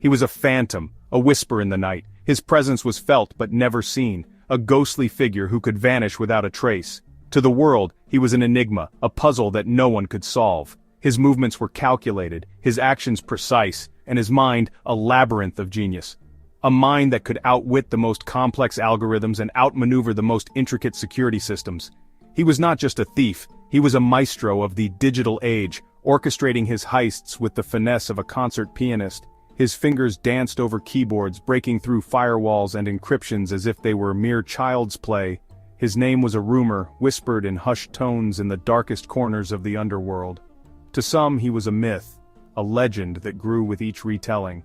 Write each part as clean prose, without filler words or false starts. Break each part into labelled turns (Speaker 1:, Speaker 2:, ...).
Speaker 1: He was a phantom, a whisper in the night. His presence was felt but never seen, a ghostly figure who could vanish without a trace. To the world, he was an enigma, a puzzle that no one could solve. His movements were calculated, his actions precise, and his mind a labyrinth of genius. A mind that could outwit the most complex algorithms and outmaneuver the most intricate security systems. He was not just a thief, he was a maestro of the digital age, orchestrating his heists with the finesse of a concert pianist. His fingers danced over keyboards, breaking through firewalls and encryptions as if they were mere child's play. His name was a rumor, whispered in hushed tones in the darkest corners of the underworld. To some he was a myth, a legend that grew with each retelling.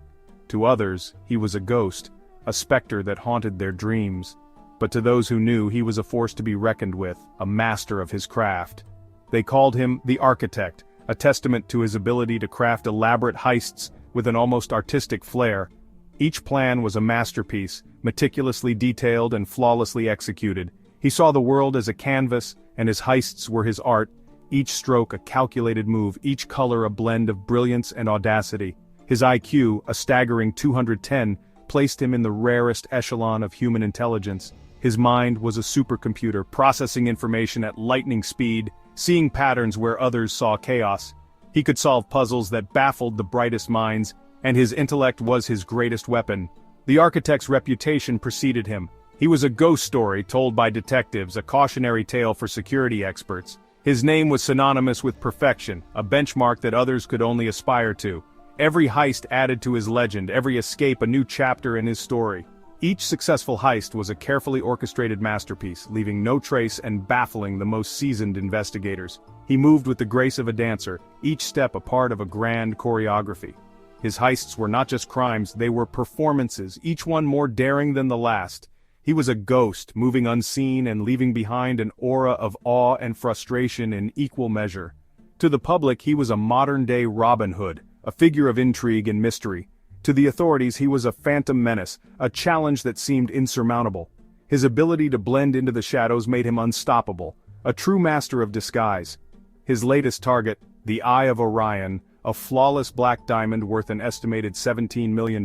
Speaker 1: To others, he was a ghost, a specter that haunted their dreams. But to those who knew, he was a force to be reckoned with, a master of his craft. They called him the Architect, a testament to his ability to craft elaborate heists with an almost artistic flair. Each plan was a masterpiece, meticulously detailed and flawlessly executed. He saw the world as a canvas, and his heists were his art, each stroke a calculated move, each color a blend of brilliance and audacity. His IQ, a staggering 210, placed him in the rarest echelon of human intelligence. His mind was a supercomputer, processing information at lightning speed, seeing patterns where others saw chaos. He could solve puzzles that baffled the brightest minds, and his intellect was his greatest weapon. The Architect's reputation preceded him. He was a ghost story told by detectives, a cautionary tale for security experts. His name was synonymous with perfection, a benchmark that others could only aspire to. Every heist added to his legend, every escape a new chapter in his story. Each successful heist was a carefully orchestrated masterpiece, leaving no trace and baffling the most seasoned investigators. He moved with the grace of a dancer, each step a part of a grand choreography. His heists were not just crimes, they were performances, each one more daring than the last. He was a ghost, moving unseen and leaving behind an aura of awe and frustration in equal measure. To the public, he was a modern-day Robin Hood, a figure of intrigue and mystery. To the authorities, he was a phantom menace, a challenge that seemed insurmountable. His ability to blend into the shadows made him unstoppable, a true master of disguise. His latest target, the Eye of Orion, a flawless black diamond worth an estimated $17 million,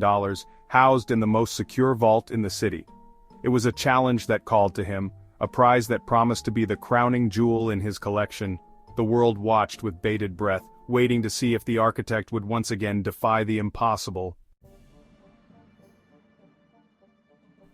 Speaker 1: housed in the most secure vault in the city. It was a challenge that called to him, a prize that promised to be the crowning jewel in his collection. The world watched with bated breath, waiting to see if the Architect would once again defy the impossible.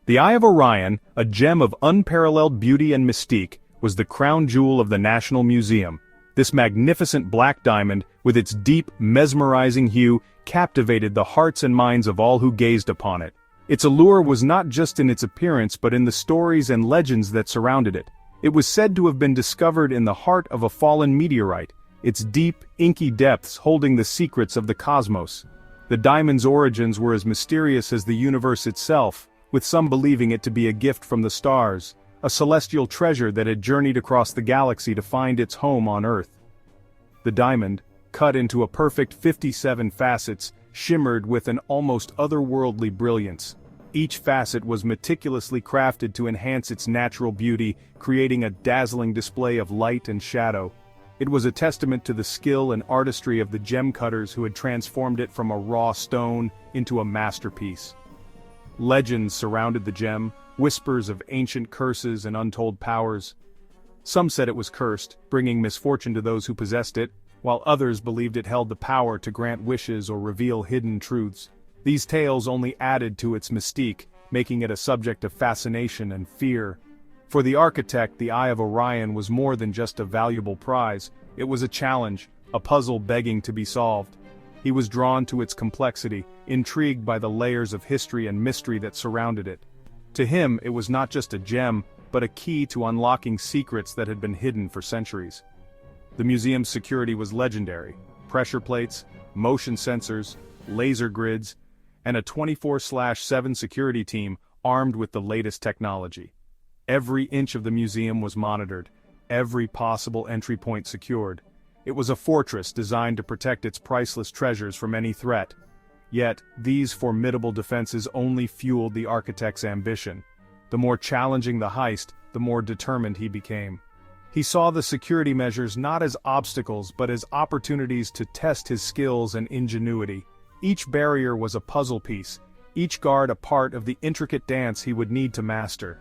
Speaker 1: The Eye of Orion, a gem of unparalleled beauty and mystique, was the crown jewel of the National Museum. This magnificent black diamond, with its deep, mesmerizing hue, captivated the hearts and minds of all who gazed upon it. Its allure was not just in its appearance but in the stories and legends that surrounded it. It was said to have been discovered in the heart of a fallen meteorite, its deep, inky depths holding the secrets of the cosmos. The diamond's origins were as mysterious as the universe itself, with some believing it to be a gift from the stars, a celestial treasure that had journeyed across the galaxy to find its home on Earth. The diamond, cut into a perfect 57 facets, shimmered with an almost otherworldly brilliance. Each facet was meticulously crafted to enhance its natural beauty, creating a dazzling display of light and shadow. It was a testament to the skill and artistry of the gem cutters who had transformed it from a raw stone into a masterpiece. Legends surrounded the gem, whispers of ancient curses and untold powers. Some said it was cursed, bringing misfortune to those who possessed it, while others believed it held the power to grant wishes or reveal hidden truths. These tales only added to its mystique, making it a subject of fascination and fear. For the Architect, the Eye of Orion was more than just a valuable prize. It was a challenge, a puzzle begging to be solved. He was drawn to its complexity, intrigued by the layers of history and mystery that surrounded it. To him, it was not just a gem, but a key to unlocking secrets that had been hidden for centuries. The museum's security was legendary: pressure plates, motion sensors, laser grids, and a 24/7 security team armed with the latest technology. Every inch of the museum was monitored, every possible entry point secured. It was a fortress designed to protect its priceless treasures from any threat. Yet, these formidable defenses only fueled the Architect's ambition. The more challenging the heist, the more determined he became. He saw the security measures not as obstacles but as opportunities to test his skills and ingenuity. Each barrier was a puzzle piece, each guard a part of the intricate dance he would need to master.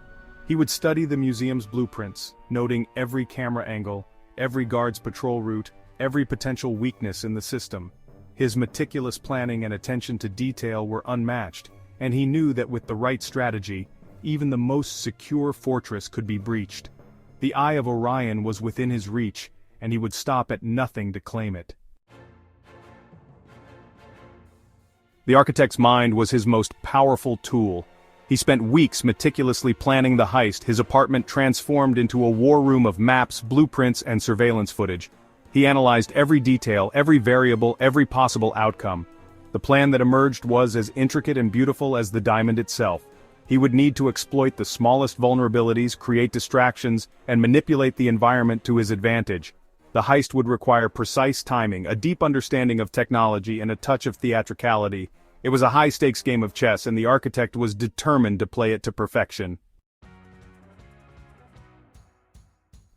Speaker 1: He would study the museum's blueprints, noting every camera angle, every guard's patrol route, every potential weakness in the system. His meticulous planning and attention to detail were unmatched, and he knew that with the right strategy, even the most secure fortress could be breached. The Eye of Orion was within his reach, and he would stop at nothing to claim it. The architect's mind was his most powerful tool. He spent weeks meticulously planning the heist, his apartment transformed into a war room of maps, blueprints, and surveillance footage. He analyzed every detail, every variable, every possible outcome. The plan that emerged was as intricate and beautiful as the diamond itself. He would need to exploit the smallest vulnerabilities, create distractions, and manipulate the environment to his advantage. The heist would require precise timing, a deep understanding of technology, and a touch of theatricality. It was a high-stakes game of chess, and the architect was determined to play it to perfection.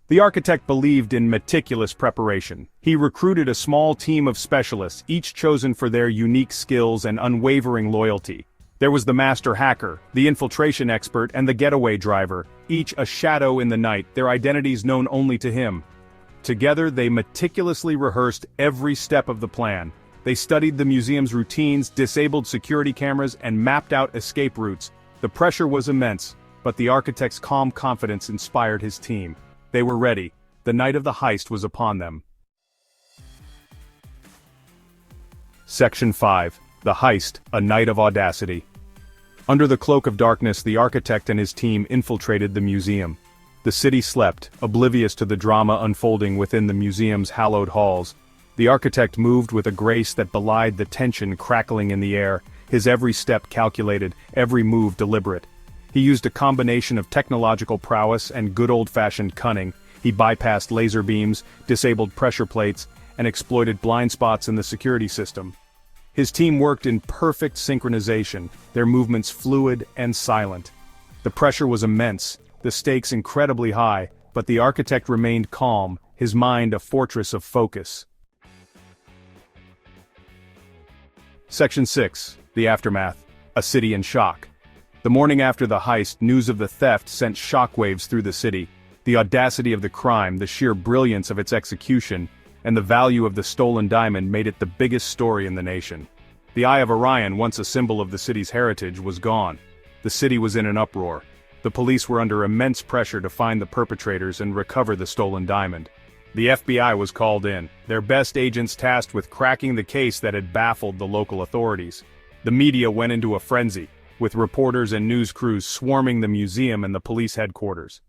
Speaker 1: The architect believed in meticulous preparation. He recruited a small team of specialists, each chosen for their unique skills and unwavering loyalty. There was the master hacker, the infiltration expert, and the getaway driver, each a shadow in the night, their identities known only to him. Together they meticulously rehearsed every step of the plan. They studied the museum's routines, disabled security cameras, and mapped out escape routes. The pressure was immense, but the architect's calm confidence inspired his team. They were ready. The night of the heist was upon them. Section 5. The Heist, a Night of Audacity. Under the cloak of darkness, the architect and his team infiltrated the museum. The city slept, oblivious to the drama unfolding within the museum's hallowed halls. The architect moved with a grace that belied the tension crackling in the air, his every step calculated, every move deliberate. He used a combination of technological prowess and good old-fashioned cunning. He bypassed laser beams, disabled pressure plates, and exploited blind spots in the security system. His team worked in perfect synchronization, their movements fluid and silent. The pressure was immense, the stakes incredibly high, but the architect remained calm, his mind a fortress of focus. Section 6. The Aftermath. A City in Shock. The morning after the heist, news of the theft sent shockwaves through the city. The audacity of the crime, the sheer brilliance of its execution, and the value of the stolen diamond made it the biggest story in the nation. The Eye of Orion, once a symbol of the city's heritage, was gone. The city was in an uproar. The police were under immense pressure to find the perpetrators and recover the stolen diamond. The FBI was called in, their best agents tasked with cracking the case that had baffled the local authorities. The media went into a frenzy, with reporters and news crews swarming the museum and the police headquarters.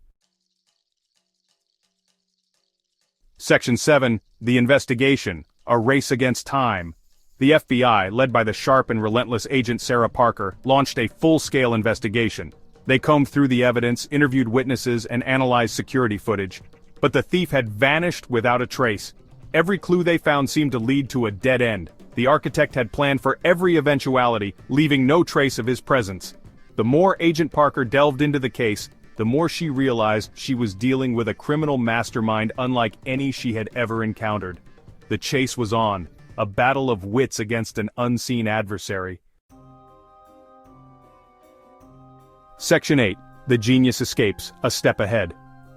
Speaker 1: Section 7. The Investigation, a Race Against Time. The FBI, led by the sharp and relentless agent Sarah Parker, launched a full-scale investigation. They combed through the evidence, interviewed witnesses, and analyzed security footage. But the thief had vanished without a trace. Every clue they found seemed to lead to a dead end. The architect had planned for every eventuality, leaving no trace of his presence. The more Agent Parker delved into the case, the more she realized she was dealing with a criminal mastermind unlike any she had ever encountered. The chase was on, a battle of wits against an unseen adversary. Section 8. The Genius Escapes, a Step Ahead.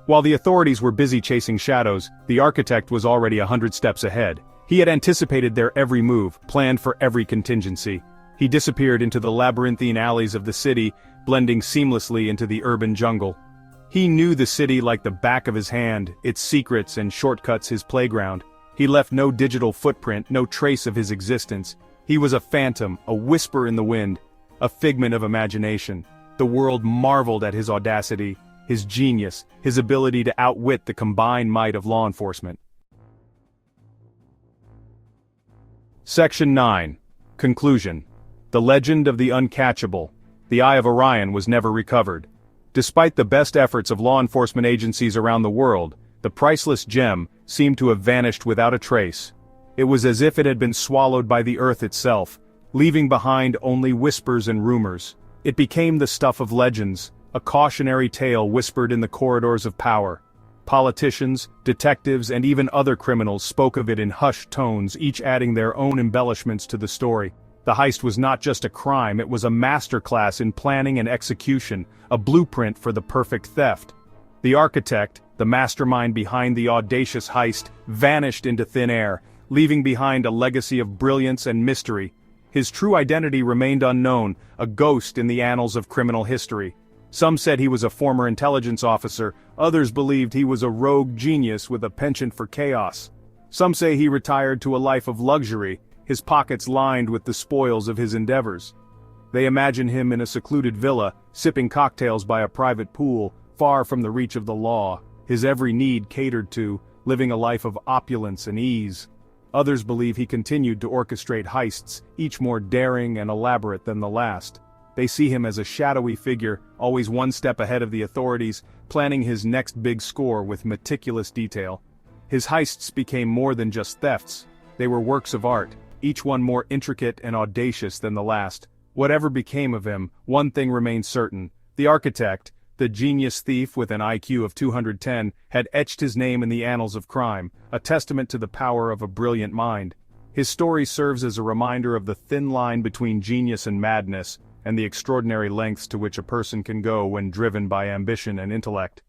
Speaker 1: While the authorities were busy chasing shadows, the architect was already 100 steps ahead. He had anticipated their every move, planned for every contingency. He disappeared into the labyrinthine alleys of the city, blending seamlessly into the urban jungle. He knew the city like the back of his hand, its secrets and shortcuts his playground. He left no digital footprint, no trace of his existence. He was a phantom, a whisper in the wind, a figment of imagination. The world marveled at his audacity, his genius, his ability to outwit the combined might of law enforcement. Section 9. Conclusion. The Legend of the Uncatchable. The Eye of Orion was never recovered. Despite the best efforts of law enforcement agencies around the world, the priceless gem seemed to have vanished without a trace. It was as if it had been swallowed by the earth itself, leaving behind only whispers and rumors. It became the stuff of legends, a cautionary tale whispered in the corridors of power. Politicians, detectives, and even other criminals spoke of it in hushed tones, each adding their own embellishments to the story. The heist was not just a crime, it was a masterclass in planning and execution, a blueprint for the perfect theft. The architect, the mastermind behind the audacious heist, vanished into thin air, leaving behind a legacy of brilliance and mystery. His true identity remained unknown, a ghost in the annals of criminal history. Some said he was a former intelligence officer, others believed he was a rogue genius with a penchant for chaos. Some say he retired to a life of luxury, his pockets lined with the spoils of his endeavors. They imagine him in a secluded villa, sipping cocktails by a private pool, far from the reach of the law, his every need catered to, living a life of opulence and ease. Others believe he continued to orchestrate heists, each more daring and elaborate than the last. They see him as a shadowy figure, always one step ahead of the authorities, planning his next big score with meticulous detail. His heists became more than just thefts. They were works of art, each one more intricate and audacious than the last. Whatever became of him, one thing remained certain. The architect, the genius thief with an IQ of 210, had etched his name in the annals of crime, a testament to the power of a brilliant mind. His story serves as a reminder of the thin line between genius and madness, and the extraordinary lengths to which a person can go when driven by ambition and intellect.